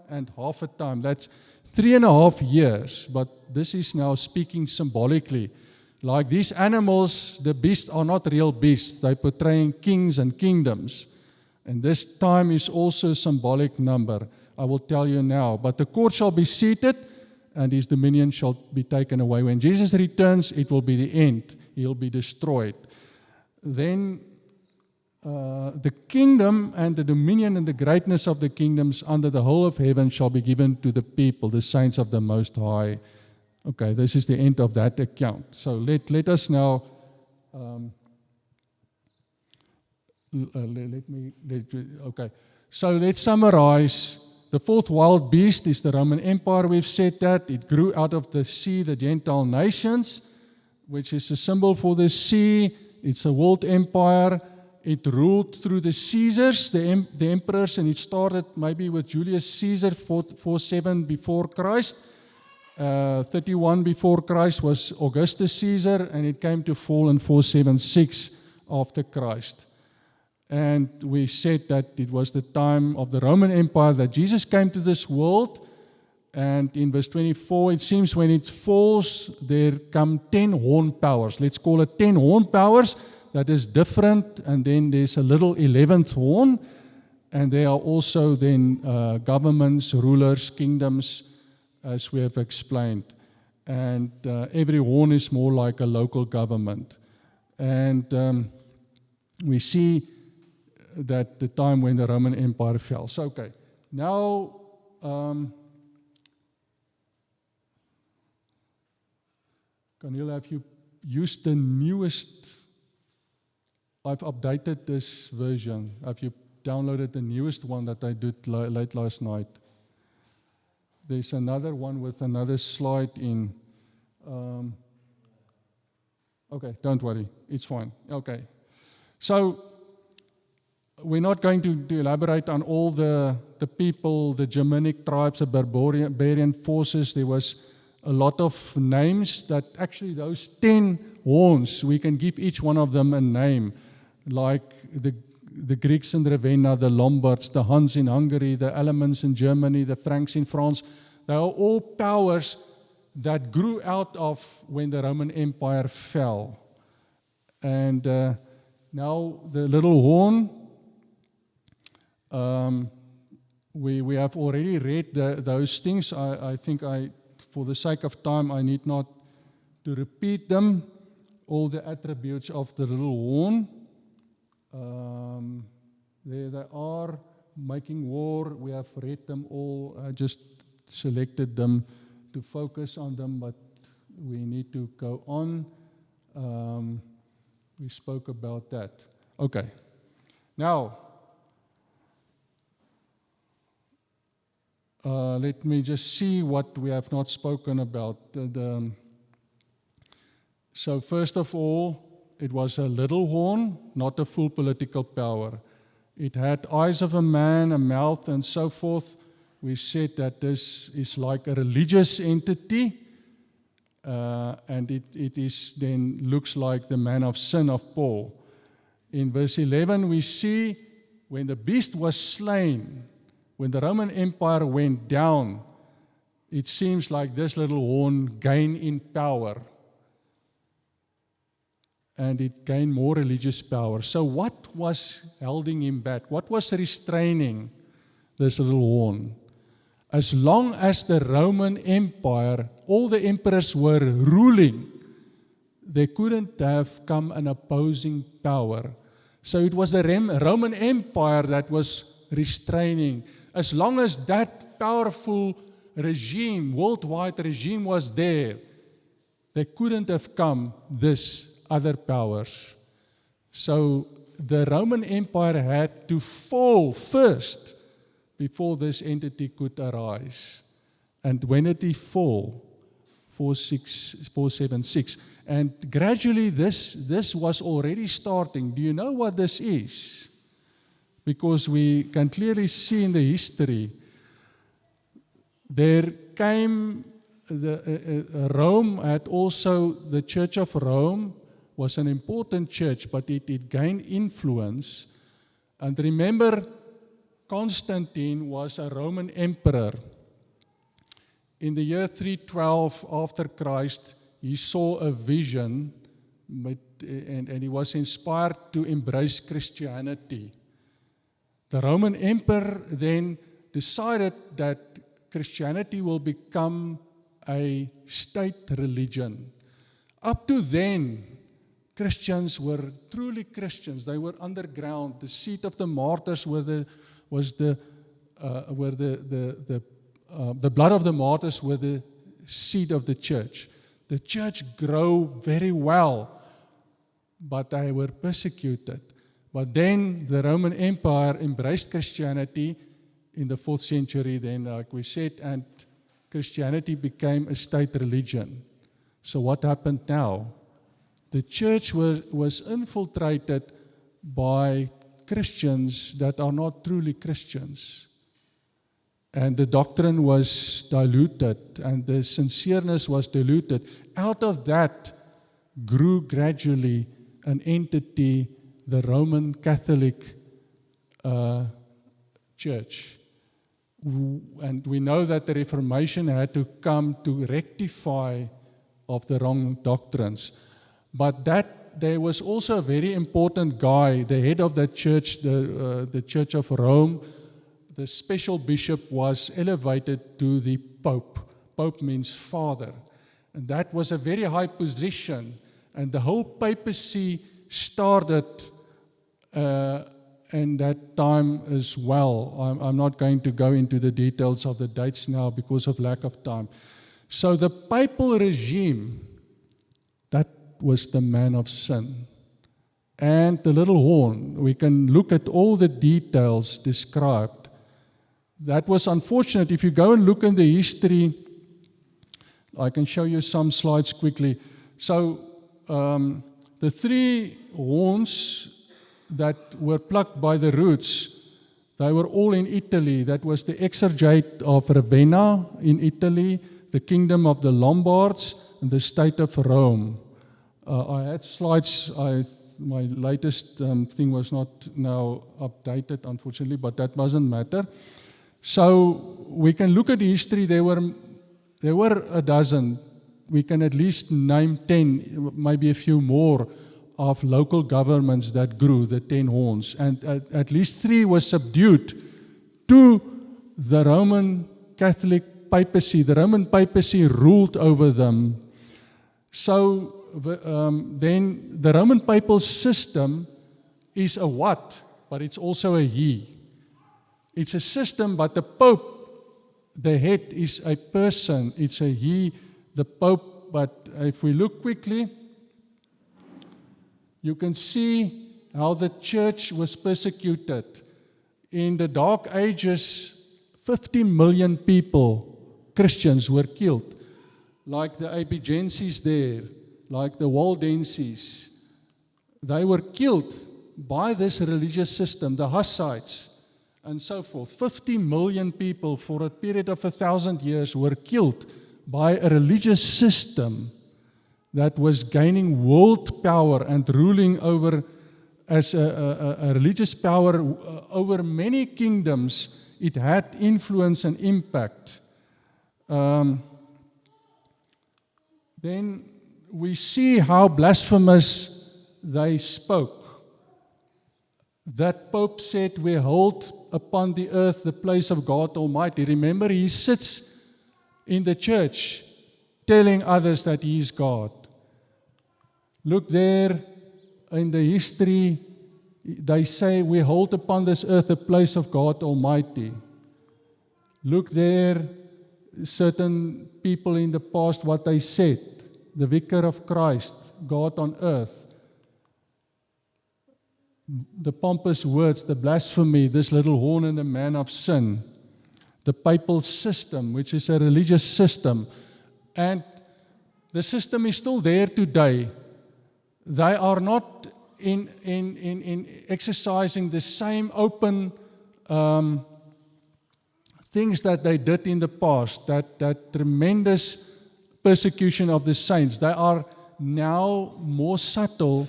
and half a time. That's 3.5 years. But this is now speaking symbolically. Like these animals, the beasts are not real beasts. They're portraying kings and kingdoms. And this time is also a symbolic number. I will tell you now. But the court shall be seated, and his dominion shall be taken away. When Jesus returns, it will be the end. He'll be destroyed. Then the kingdom and the dominion and the greatness of the kingdoms under the whole of heaven shall be given to the people, the saints of the Most High. Okay, this is the end of that account. So let us now okay. So let's summarize. The fourth wild beast is the Roman Empire. We've said that. It grew out of the sea, the Gentile nations, which is a symbol for the sea. It's a world empire. It ruled through the Caesars, the emperors, and it started maybe with Julius Caesar, 47 before Christ. 31 before Christ was Augustus Caesar, and it came to fall in 476 after Christ. And we said that it was the time of the Roman Empire that Jesus came to this world. And in verse 24, it seems when it falls, there come 10 horn powers. Let's call it 10 horn powers. That is different. And then there's a little 11th horn. And there are also then governments, rulers, kingdoms, as we have explained. And every horn is more like a local government. And we see that the time when the Roman Empire fell. So, okay, now Camille, have you used the newest? I've updated this version. Have you downloaded the newest one that I did late last night? There's another one with another slide in. Okay, don't worry, it's fine. Okay, so we're not going to elaborate on all the people, the Germanic tribes, the barbarian forces. There was a lot of names that actually those 10 horns, we can give each one of them a name, like the Greeks in Ravenna, the Lombards, the Huns in Hungary, the Alamans in Germany, the Franks in France. They are all powers that grew out of when the Roman Empire fell. And now the little horn, we have already read those things. I think for the sake of time, I need not to repeat them. All the attributes of the little horn. There they are, making war. We have read them all. I just selected them to focus on them, but we need to go on. We spoke about that. Okay. Now, let me just see what we have not spoken about. So first of all, it was a little horn, not a full political power. It had eyes of a man, a mouth, and so forth. We said that this is like a religious entity, and it is then looks like the man of sin of Paul. In verse 11, we see when the beast was slain, when the Roman Empire went down, it seems like this little horn gained in power. And it gained more religious power. So what was holding him back? What was restraining this little horn? As long as the Roman Empire, all the emperors were ruling, there couldn't have come an opposing power. So it was the Roman Empire that was restraining. As long as that powerful regime, worldwide regime was there couldn't have come this other powers. So the Roman Empire had to fall first before this entity could arise. And when did it fall? 476. And gradually this was already starting. Do you know what this is? Because we can clearly see in the history, there came Rome had also, the Church of Rome was an important church, but it gained influence. And remember, Constantine was a Roman emperor. In the year 312 after Christ, he saw a vision, and he was inspired to embrace Christianity. The Roman emperor then decided that Christianity will become a state religion. Up to then, Christians were truly Christians. They were underground. The seat of the martyrs was the blood of the martyrs were the seat of the church. The church grew very well, but they were persecuted. But then the Roman Empire embraced Christianity in the 4th century, then, like we said, and Christianity became a state religion. So what happened now? The church was infiltrated by Christians that are not truly Christians. And the doctrine was diluted, and the sincereness was diluted. Out of that grew gradually an entity, the Roman Catholic Church. And we know that the Reformation had to come to rectify of the wrong doctrines. But that there was also a very important guy, the head of that church, the Church of Rome. The special bishop was elevated to the Pope. Pope means father. And that was a very high position. And the whole papacy started in that time as well. I'm not going to go into the details of the dates now because of lack of time. So the papal regime, that was the man of sin. And the little horn, we can look at all the details described. That was unfortunate. If you go and look in the history, I can show you some slides quickly. So the 3 horns that were plucked by the roots, they were all in Italy. That was the Exarchate of Ravenna in Italy, the Kingdom of the Lombards, and the State of Rome. I had slides. My latest thing was not now updated, unfortunately, but that doesn't matter. So we can look at the history. There were a dozen. We can at least name 10, maybe a few more, of local governments that grew, the 10 horns. And at least 3 were subdued to the Roman Catholic papacy. The Roman papacy ruled over them. So then the Roman papal system is a what, but it's also a he. It's a system, but the Pope the head is a person. It's a he, the Pope. But if we look quickly, you can see how the church was persecuted. In the Dark Ages, 50 million people, Christians, were killed. Like the Albigenses there, like the Waldenses. They were killed by this religious system, the Hussites, and so forth. 50 million people for a period of 1,000 years were killed by a religious system that was gaining world power and ruling over, as a religious power over many kingdoms. It had influence and impact. Then we see how blasphemous they spoke. That Pope said, "We hold upon the earth the place of God Almighty." Remember, he sits in the church telling others that he is God. Look there in the history, they say, "We hold upon this earth the place of God Almighty." Look there, certain people in the past, what they said, the Vicar of Christ, God on earth. The pompous words, the blasphemy, this little horn and the man of sin. The papal system, which is a religious system. And the system is still there today. They are not in exercising the same open things that they did in the past, that tremendous persecution of the saints. They are now more subtle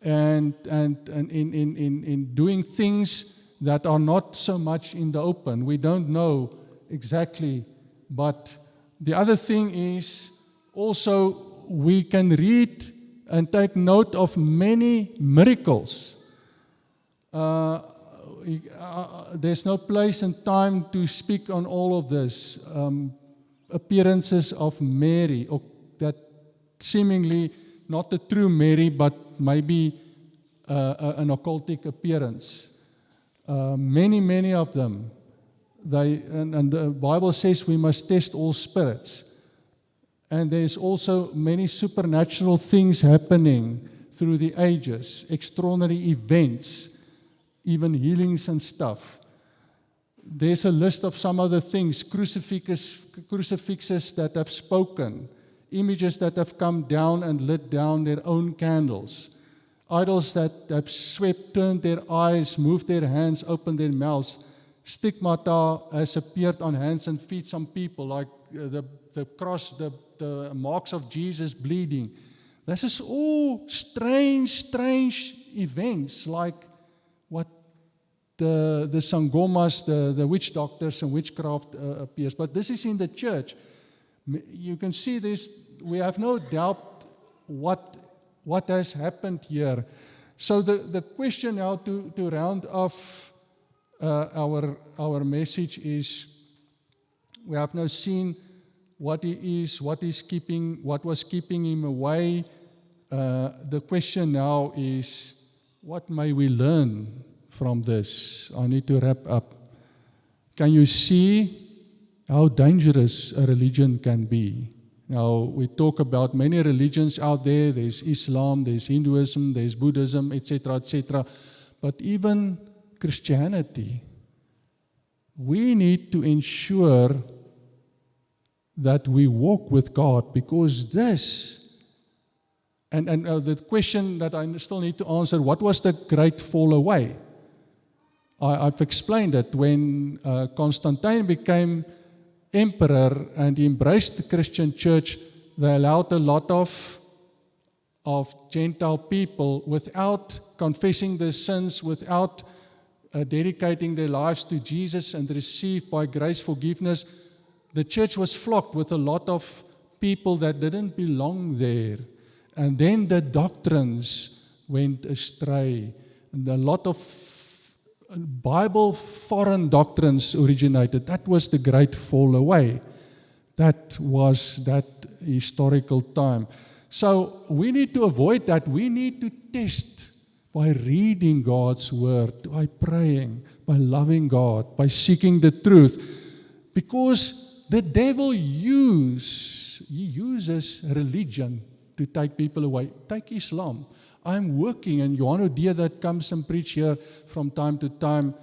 and in doing things that are not so much in the open. We don't know exactly. But the other thing is also we can read and take note of many miracles. There's no place and time to speak on all of this. Appearances of Mary, or that seemingly not the true Mary, but maybe an occultic appearance. Many of them. And the Bible says we must test all spirits. And there's also many supernatural things happening through the ages, extraordinary events, even healings and stuff. There's a list of some other things, crucifixes that have spoken, images that have come down and lit down their own candles, idols that have swept, turned their eyes, moved their hands, opened their mouths. Stigmata has appeared on hands and feet, some people, like the cross, the marks of Jesus bleeding. This is all strange events, like what the sangomas, the witch doctors and witchcraft appears. But this is in the church. You can see this. We have no doubt what has happened here. So the question now to round off our message is, we have now seen what he is, what was keeping him away. The question now is, what may we learn from this? I need to wrap up. Can you see how dangerous a religion can be? Now, we talk about many religions out there. There's Islam, there's Hinduism, there's Buddhism, etc., etc. But even Christianity, we need to ensure that we walk with God, because this, and the question that I still need to answer, what was the great fall away? I've explained it. When Constantine became emperor and embraced the Christian church, they allowed a lot of Gentile people, without confessing their sins, without dedicating their lives to Jesus and receive by grace forgiveness. The church was flocked with a lot of people that didn't belong there. And then the doctrines went astray. And a lot of Bible foreign doctrines originated. That was the great fall away. That was that historical time. So we need to avoid that. We need to test by reading God's word, by praying, by loving God, by seeking the truth. Because the devil uses religion to take people away. Take Islam. I'm working, and Johan O'Dea that comes and preach here from time to time.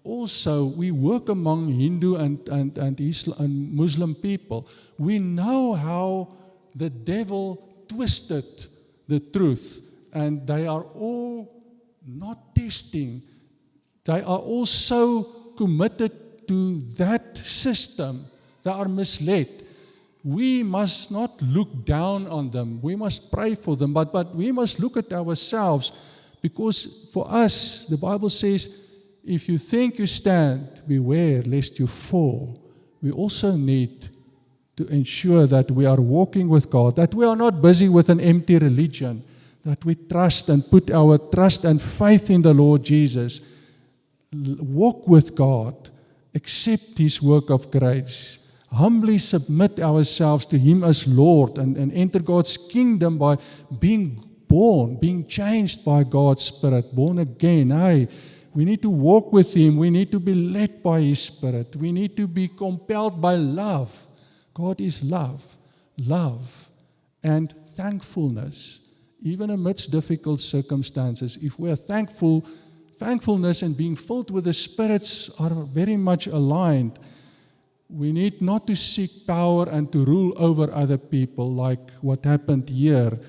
Also, we work among Hindu and Islam and Muslim people. We know how the devil twisted the truth, and they are all not testing. They are all so committed to that system. They are misled. We must not look down on them. We must pray for them, but we must look at ourselves, because for us, the Bible says, if you think you stand, beware lest you fall. We also need to ensure that we are walking with God, that we are not busy with an empty religion, that we trust and put our trust and faith in the Lord Jesus. Walk with God, accept His work of grace, humbly submit ourselves to Him as Lord, and enter God's kingdom by being born, being changed by God's Spirit, born again. We need to walk with Him. We need to be led by His Spirit. We need to be compelled by love. God is love. Love and thankfulness. Even amidst difficult circumstances, if we are thankful, thankfulness and being filled with the spirits are very much aligned. We need not to seek power and to rule over other people like what happened here.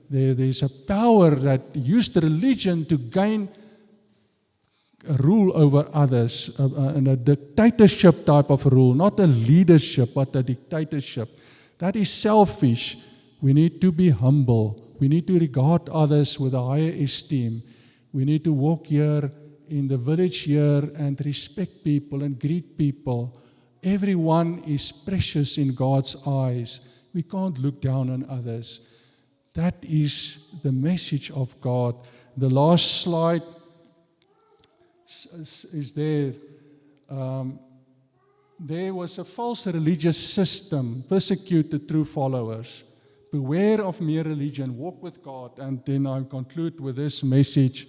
There's a power that used religion to gain rule over others, and a dictatorship type of rule, not a leadership, but a dictatorship. That is selfish. We need to be humble. We need to regard others with a higher esteem. We need to walk here in the village here and respect people and greet people. Everyone is precious in God's eyes. We can't look down on others. That is the message of God. The last slide is there. There was a false religious system, persecuted true followers. Beware of mere religion, walk with God. And then I conclude with this message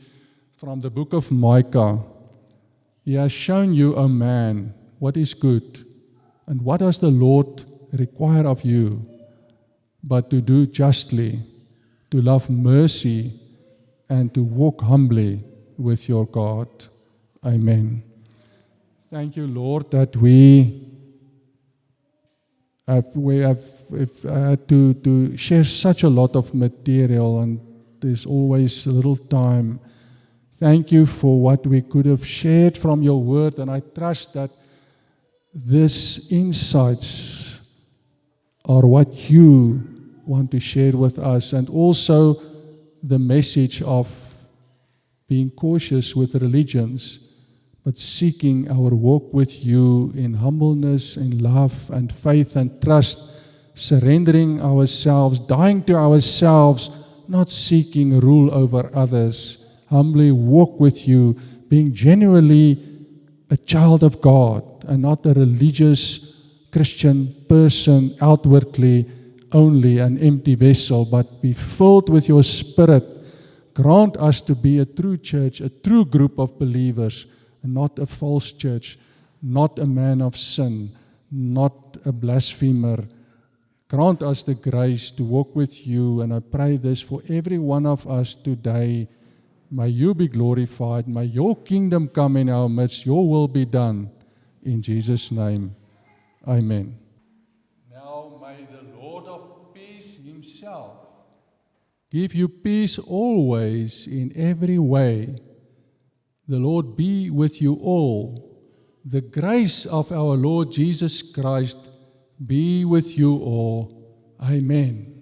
from the book of Micah. He has shown you, O man, what is good, and what does the Lord require of you, but to do justly, to love mercy, and to walk humbly with your God. Amen. Thank you, Lord, that we have had to share such a lot of material, and there's always a little time. Thank you for what we could have shared from your word, and I trust that these insights are what you want to share with us, and also the message of being cautious with religions, but seeking our walk with you in humbleness, in love and faith and trust, surrendering ourselves, dying to ourselves, not seeking rule over others, humbly walk with you, being genuinely a child of God and not a religious Christian person outwardly only, an empty vessel, but be filled with your Spirit. Grant us to be a true church, a true group of believers, and not a false church, not a man of sin, not a blasphemer. Grant us the grace to walk with you, and I pray this for every one of us today. May you be glorified. May your kingdom come in our midst. Your will be done. In Jesus' name, amen. Now may the Lord of peace himself give you peace always in every way. The Lord be with you all. The grace of our Lord Jesus Christ be with you all. Amen.